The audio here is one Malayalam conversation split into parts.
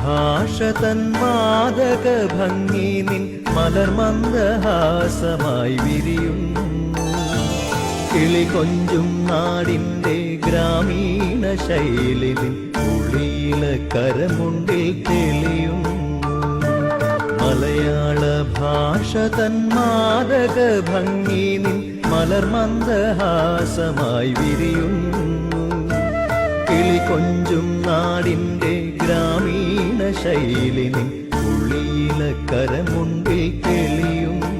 ഭാഷ തൻ മാദക ഭംഗി നിൻ മലർമന്ദഹാസമായി വിരിയുന്നു. കിളി കൊഞ്ചും നാടിൻ്റെ ഗ്രാമീണ ശൈലി നിൻ ഉള്ളില കരമുണ്ടിൽ തെളിയുന്നു. മലയാള ഭാഷ തൻ മാദക ഭംഗി നിൻ മലർമന്ദഹാസമായി വിരിയുന്നു. കിളി കൊഞ്ചും നാടിൻ്റെ ഗ്രാമീണ ശൈലി നിൻ ഉള്ളില കരമുണ്ടിൽ തെളിയുന്നു.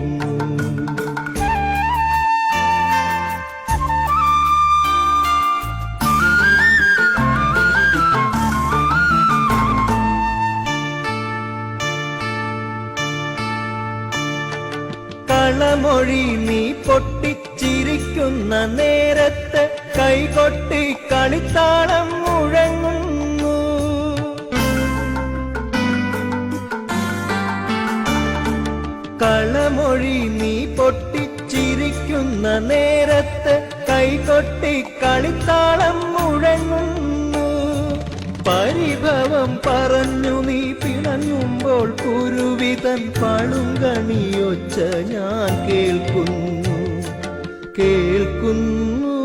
കളമൊഴി നീ പൊട്ടിച്ചിരിക്കുന്ന നേരത്ത് കൈകൊട്ടി കളിത്താളം മുഴങ്ങുന്നു. കളമൊഴി നീ പൊട്ടിച്ചിരിക്കുന്ന നേരത്ത് കൈകൊട്ടി കളിത്താളം മുഴങ്ങുന്നു. പരിഭവം പറഞ്ഞു നീ പിണങ്ങുമ്പോൾ കുരുവിതൻ പളുങ്കണിയൊച്ച ഞാൻ കേൾക്കുന്നു കേൾക്കുന്നു.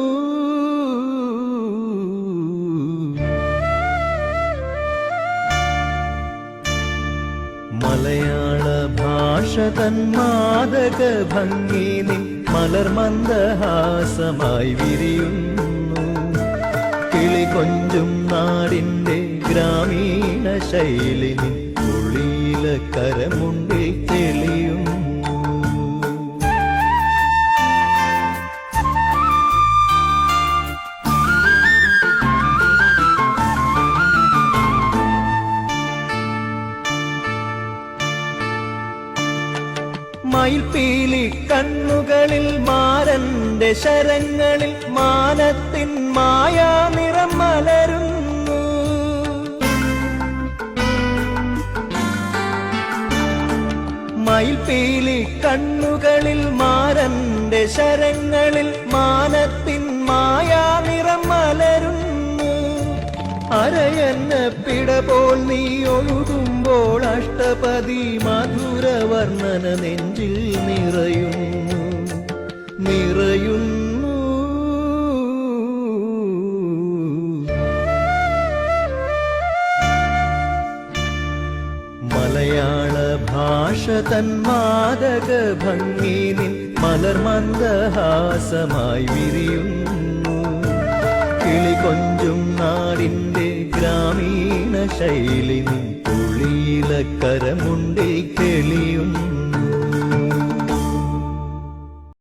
മലയാള ഭാഷ തൻ മാദക ഭംഗി നിൻ മലർമന്ദഹാസമായി വിരിയുന്നു. കിളി കൊഞ്ചും നാടിൻ്റെ ഗ്രാമീണ ശൈലി നിൻ ഉള്ളില കരമുണ്ടിൽ തെളിയുന്നു. മയിൽപീലി കണ്ണുകളിൽ മാരന്റെ ശരങ്ങളിൽ മാനത്തിൻ മായാ നിറം മലരുന്നു. മയിൽപീലി കണ്ണുകളിൽ മാരന്റെ ശരങ്ങളിൽ മാനത്തിൻ മായാ നിറം മലരുന്നു. അരയന്ന പിട പോൽ നീ ഒഴുകുമ്പോൾ അഷ്ടപതി മധുരവർണ്ണന നെഞ്ചിൽ നിറയുന്നു നിറയുന്നു. മലയാള ഭാഷ തൻ മാദക ഭംഗി നിൻ മലർമന്ദഹാസമായി വിരിയുന്നു. കിളി കൊഞ്ചും നാടിൻ്റെ ഗ്രാമീണ ശൈലി നിൻ ഉള്ളില കരമുണ്ടിൽ തെളിയുന്നു.